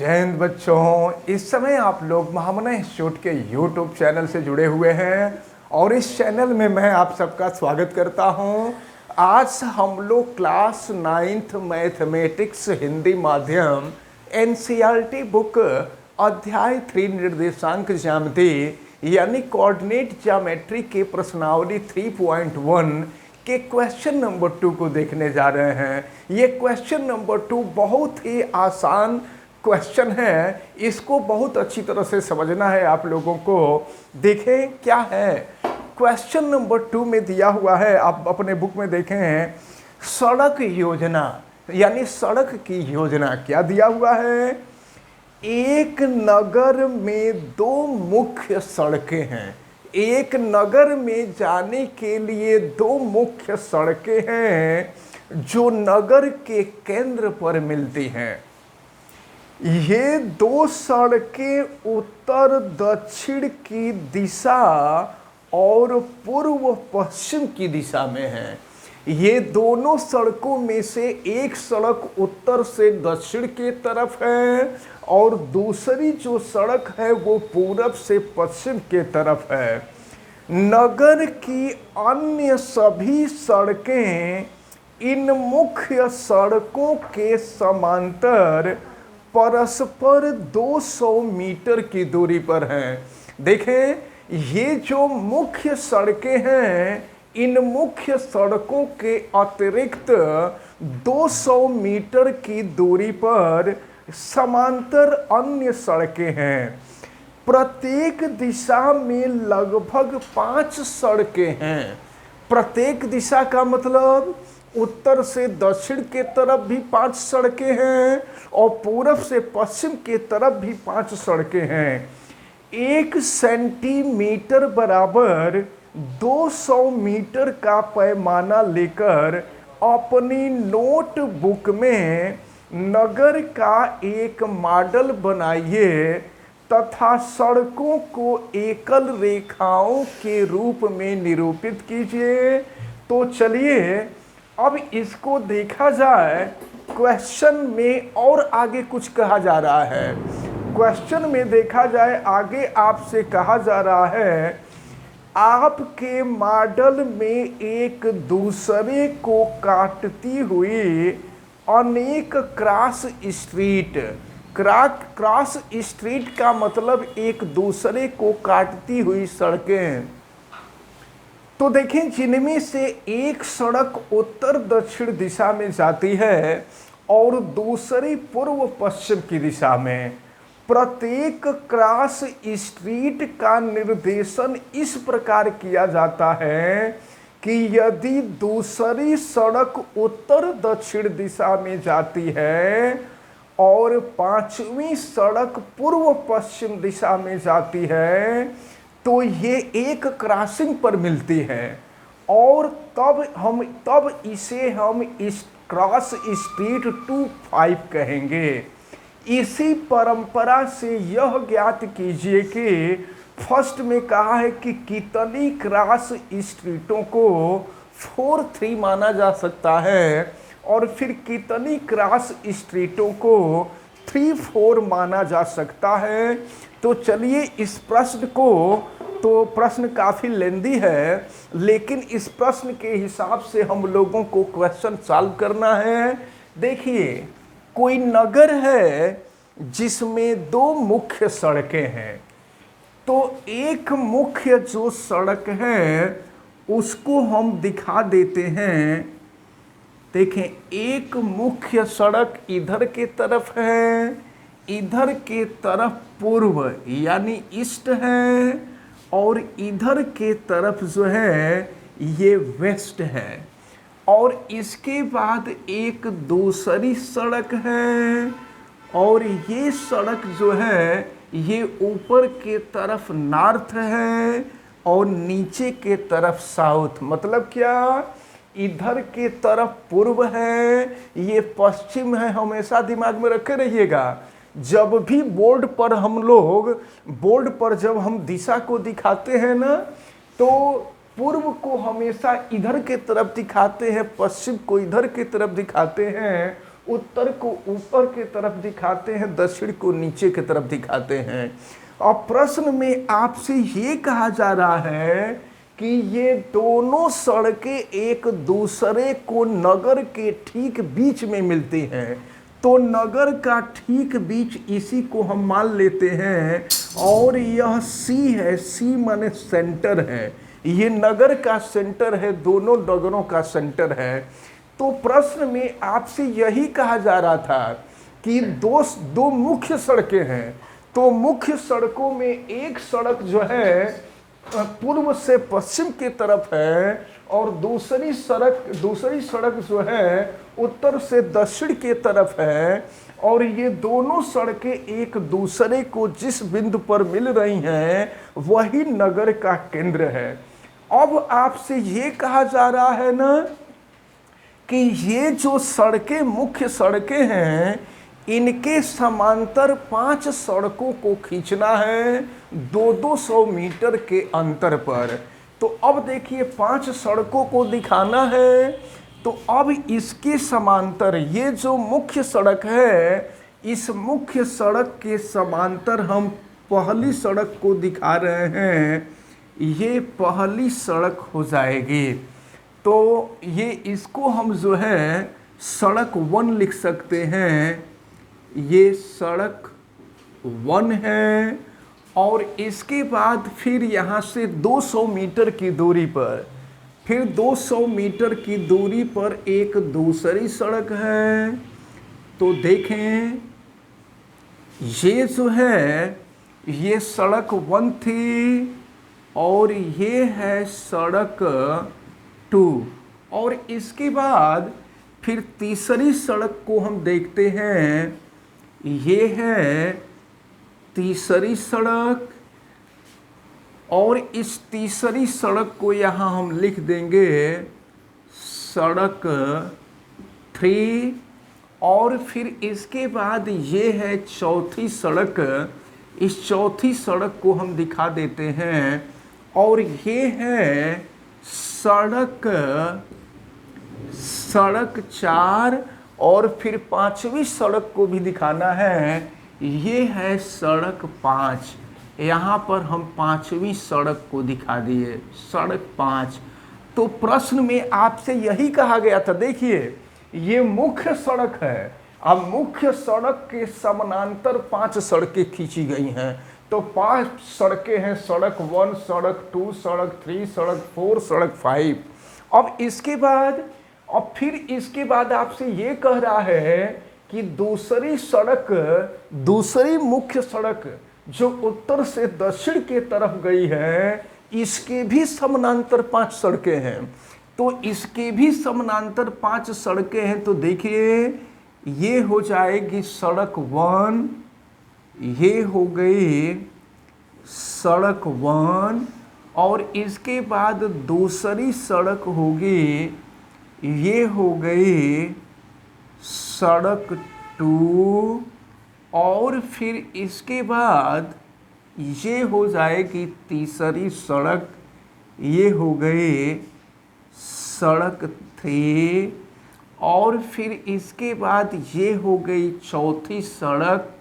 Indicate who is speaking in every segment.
Speaker 1: जय हिंद बच्चों। इस समय आप लोग महामना इंस्टीट्यूट के यूट्यूब चैनल से जुड़े हुए हैं और इस चैनल में मैं आप सबका स्वागत करता हूं। आज हम लोग क्लास 9th मैथमेटिक्स हिंदी माध्यम एनसीईआरटी बुक अध्याय 3 निर्देशांक ज्यामिति यानी कोऑर्डिनेट ज्योमेट्री के प्रश्नावली 3.1 के क्वेश्चन नंबर 2 को देखने जा रहे हैं। ये क्वेश्चन नंबर 2 बहुत ही आसान क्वेश्चन है, इसको बहुत अच्छी तरह से समझना है आप लोगों को। देखें क्या है क्वेश्चन नंबर 2 में दिया हुआ है, आप अपने बुक में देखें। सड़क योजना यानी सड़क की योजना क्या दिया हुआ है। एक नगर में 2 मुख्य सड़कें हैं। एक नगर में जाने के लिए 2 मुख्य सड़कें हैं जो नगर के केंद्र पर मिलती हैं। ये 2 सड़कें उत्तर दक्षिण की दिशा और पूर्व पश्चिम की दिशा में हैं। ये दोनों सड़कों में से एक सड़क उत्तर से दक्षिण की तरफ है और दूसरी जो सड़क है वो पूरब से पश्चिम की तरफ है। नगर की अन्य सभी सड़कें इन मुख्य सड़कों के समांतर परस्पर 200 मीटर की दूरी पर हैं। देखें, ये जो मुख्य सड़कें हैं, इन मुख्य सड़कों के अतिरिक्त 200 मीटर की दूरी पर समांतर अन्य सड़कें हैं। प्रत्येक दिशा में लगभग 5 सड़कें हैं। प्रत्येक दिशा का मतलब उत्तर से दक्षिण के तरफ भी 5 सड़कें हैं और पूरब से पश्चिम के तरफ भी 5 सड़कें हैं। 1 सेंटीमीटर बराबर 200 मीटर का पैमाना लेकर अपनी नोटबुक में नगर का एक मॉडल बनाइए तथा सड़कों को एकल रेखाओं के रूप में निरूपित कीजिए। तो चलिए अब इसको देखा जाए। क्वेश्चन में और आगे कुछ कहा जा रहा है। क्वेश्चन में देखा जाए, आगे आपसे कहा जा रहा है आपके मॉडल में एक दूसरे को काटती हुई अनेक क्रॉस स्ट्रीट। क्रॉस स्ट्रीट का मतलब एक दूसरे को काटती हुई सड़कें। तो देखें, जिनमें से एक सड़क उत्तर दक्षिण दिशा में जाती है और दूसरी पूर्व पश्चिम की दिशा में। प्रत्येक क्रॉस स्ट्रीट का निर्देशन इस प्रकार किया जाता है कि यदि दूसरी सड़क उत्तर दक्षिण दिशा में जाती है और 5वीं सड़क पूर्व पश्चिम दिशा में जाती है तो ये एक क्रॉसिंग पर मिलती है और तब इसे हम इस क्रॉस स्ट्रीट 2-5 कहेंगे। इसी परंपरा से यह ज्ञात कीजिए कि फर्स्ट में कहा है कि कितनी क्रॉस स्ट्रीटों को 4-3 माना जा सकता है और फिर कितनी क्रॉस स्ट्रीटों को 3-4 माना जा सकता है। तो चलिए इस प्रश्न को, तो प्रश्न काफ़ी लेंदी है लेकिन इस प्रश्न के हिसाब से हम लोगों को क्वेश्चन सॉल्व करना है। देखिए, कोई नगर है जिसमें 2 मुख्य सड़कें हैं। तो एक मुख्य जो सड़क है उसको हम दिखा देते हैं। देखें, एक मुख्य सड़क इधर के तरफ है, इधर के तरफ पूर्व यानी ईस्ट है और इधर के तरफ जो है ये वेस्ट है। और इसके बाद एक दूसरी सड़क है और ये सड़क जो है ये ऊपर के तरफ नॉर्थ है और नीचे के तरफ साउथ। मतलब क्या, इधर के तरफ पूर्व है, ये पश्चिम है। हमेशा दिमाग में रखे रहिएगा, जब भी बोर्ड पर जब हम दिशा को दिखाते हैं ना, तो पूर्व को हमेशा इधर के तरफ दिखाते हैं, पश्चिम को इधर के तरफ दिखाते हैं उत्तर को ऊपर की तरफ दिखाते हैं, दक्षिण को नीचे की तरफ दिखाते हैं। और प्रश्न में आपसे ये कहा जा रहा है कि ये दोनों सड़कें एक दूसरे को नगर के ठीक बीच में मिलती हैं। तो नगर का ठीक बीच इसी को हम मान लेते हैं और यह सी है, सी माने सेंटर है, ये नगर का सेंटर है, दोनों नगरों का सेंटर है। तो प्रश्न में आपसे यही कहा जा रहा था कि दो मुख्य सड़कें हैं। तो मुख्य सड़कों में एक सड़क जो है पूर्व से पश्चिम की तरफ है और दूसरी सड़क जो है उत्तर से दक्षिण की तरफ है। और ये दोनों सड़कें एक दूसरे को जिस बिंदु पर मिल रही हैं वही नगर का केंद्र है। अब आपसे ये कहा जा रहा है ना कि ये जो सड़कें मुख्य सड़कें हैं इनके समांतर 5 सड़कों को खींचना है 200 मीटर के अंतर पर। तो अब देखिए 5 सड़कों को दिखाना है। तो अब इसके समांतर ये जो मुख्य सड़क है, इस मुख्य सड़क के समांतर हम पहली सड़क को दिखा रहे हैं, ये पहली सड़क हो जाएगी। तो ये इसको हम जो है सड़क 1 लिख सकते हैं, ये सड़क 1 है। और इसके बाद फिर यहाँ से 200 मीटर की दूरी पर, फिर 200 मीटर की दूरी पर एक दूसरी सड़क है। तो देखें ये जो है ये सड़क 1 थी और ये है सड़क 2। और इसके बाद फिर तीसरी सड़क को हम देखते हैं, ये है तीसरी सड़क। और इस तीसरी सड़क को यहाँ हम लिख देंगे सड़क 3। और फिर इसके बाद ये है चौथी सड़क, इस चौथी सड़क को हम दिखा देते हैं और ये है सड़क 4। और फिर 5वीं सड़क को भी दिखाना है, ये है सड़क 5। यहाँ पर हम 5वीं सड़क को दिखा दिए, सड़क 5। तो प्रश्न में आपसे यही कहा गया था, देखिए ये मुख्य सड़क है, अब मुख्य सड़क के समानांतर 5 सड़कें खींची गई हैं। तो 5 सड़कें हैं, सड़क 1, सड़क 2, सड़क 3, सड़क 4, सड़क 5। अब इसके बाद और फिर इसके बाद आपसे ये कह रहा है कि दूसरी मुख्य सड़क जो उत्तर से दक्षिण के तरफ गई है, इसके भी समानांतर 5 सड़कें हैं। तो इसके भी समानांतर 5 सड़कें हैं। तो देखिए ये हो जाएगी सड़क 1, ये हो गई सड़क 1। और इसके बाद दूसरी सड़क होगी, ये हो गई सड़क 2। और फिर इसके बाद ये हो जाएगी तीसरी सड़क, ये हो गई सड़क 3। और फिर इसके बाद ये हो गई चौथी सड़क,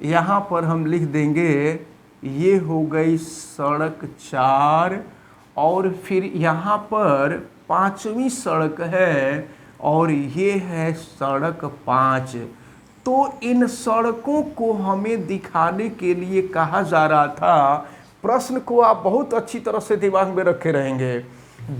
Speaker 1: यहाँ पर हम लिख देंगे ये हो गई सड़क 4। और फिर यहाँ पर 5वीं सड़क है और ये है सड़क 5। तो इन सड़कों को हमें दिखाने के लिए कहा जा रहा था, प्रश्न को आप बहुत अच्छी तरह से दिमाग में रखे रहेंगे।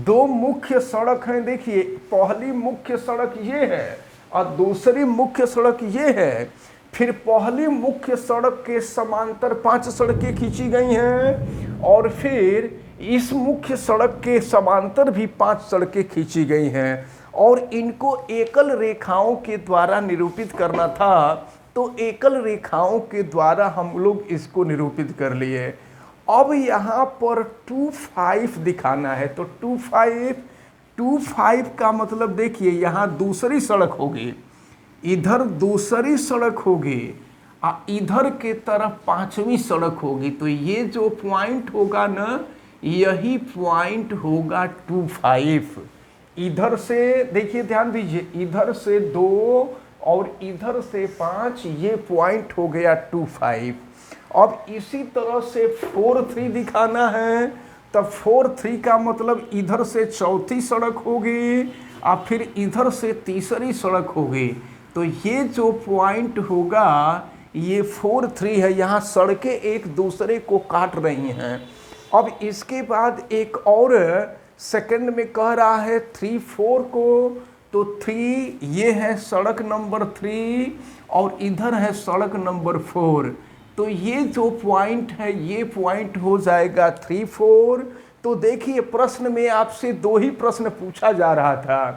Speaker 1: 2 मुख्य सड़क हैं, देखिए पहली मुख्य सड़क ये है और दूसरी मुख्य सड़क ये है। फिर पहली मुख्य सड़क के समांतर 5 सड़कें खींची गई हैं और फिर इस मुख्य सड़क के समांतर भी 5 सड़कें खींची गई हैं और इनको एकल रेखाओं के द्वारा निरूपित करना था। तो एकल रेखाओं के द्वारा हम लोग इसको निरूपित कर लिए। अब यहाँ पर 2-5 दिखाना है। तो 2-5 का मतलब देखिए यहाँ दूसरी सड़क होगी, इधर दूसरी सड़क होगी, इधर के तरफ 5वीं सड़क होगी। तो ये जो पॉइंट होगा ना, यही पॉइंट होगा 2-5। इधर से देखिए, ध्यान दीजिए, इधर से 2, और इधर से 5, ये पॉइंट हो गया 25। अब इसी तरह से 4-3 दिखाना है, तब 4-3 का मतलब इधर से चौथी सड़क होगी और फिर इधर से तीसरी सड़क होगी। तो ये जो पॉइंट होगा ये 4-3 है, यहाँ सड़कें एक दूसरे को काट रही हैं। अब इसके बाद एक और सेकंड में कह रहा है 3-4 को, तो 3 ये है सड़क नंबर 3 और इधर है सड़क नंबर 4। तो ये जो पॉइंट है ये पॉइंट हो जाएगा 3-4। तो देखिए प्रश्न में आपसे 2 ही प्रश्न पूछा जा रहा था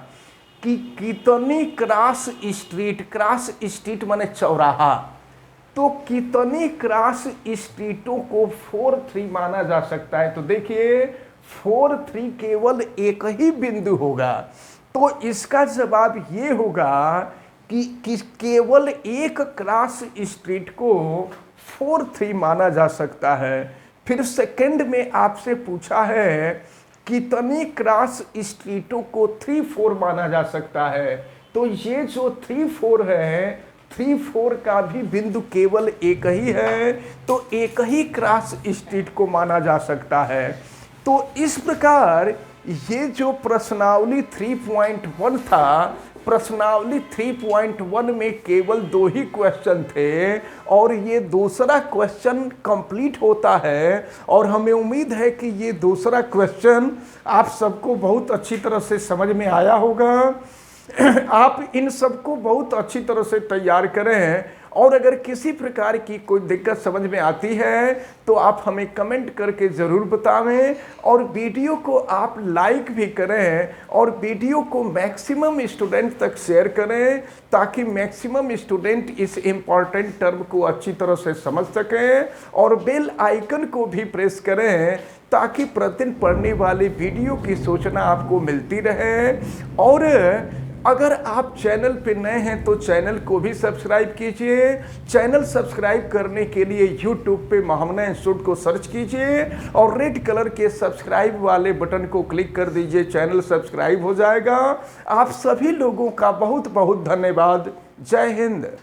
Speaker 1: कि कितनी क्रॉस स्ट्रीट माने चौराहा, तो कितनी क्रॉस स्ट्रीटों को 4-3 माना जा सकता है। तो देखिए 4-3 केवल एक ही बिंदु होगा, तो इसका जवाब ये होगा कि केवल एक क्रॉस स्ट्रीट को 4-3 माना जा सकता है। फिर सेकंड में आपसे पूछा है कितनी क्रॉस स्ट्रीटों को 3-4 माना जा सकता है। तो ये जो 3-4 है, 3-4 का भी बिंदु केवल एक ही है, तो एक ही क्रॉस स्ट्रीट को माना जा सकता है। तो इस प्रकार ये जो प्रश्नावली 3.1 था, प्रश्नावली 3.1 में केवल 2 ही क्वेश्चन थे और ये दूसरा क्वेश्चन कंप्लीट होता है। और हमें उम्मीद है कि ये दूसरा क्वेश्चन आप सबको बहुत अच्छी तरह से समझ में आया होगा। आप इन सबको बहुत अच्छी तरह से तैयार करें, और अगर किसी प्रकार की कोई दिक्कत समझ में आती है तो आप हमें कमेंट करके ज़रूर बतावें, और वीडियो को आप लाइक भी करें और वीडियो को मैक्सिमम स्टूडेंट तक शेयर करें, ताकि मैक्सिमम स्टूडेंट इस इम्पॉर्टेंट टर्म को अच्छी तरह से समझ सकें। और बेल आइकन को भी प्रेस करें ताकि प्रतिदिन पढ़ने वाली वीडियो की सूचना आपको मिलती रहे। और अगर आप चैनल पे नए हैं तो चैनल को भी सब्सक्राइब कीजिए। चैनल सब्सक्राइब करने के लिए यूट्यूब पे महामना इंस्टीट्यूट को सर्च कीजिए और रेड कलर के सब्सक्राइब वाले बटन को क्लिक कर दीजिए, चैनल सब्सक्राइब हो जाएगा। आप सभी लोगों का बहुत बहुत धन्यवाद। जय हिंद।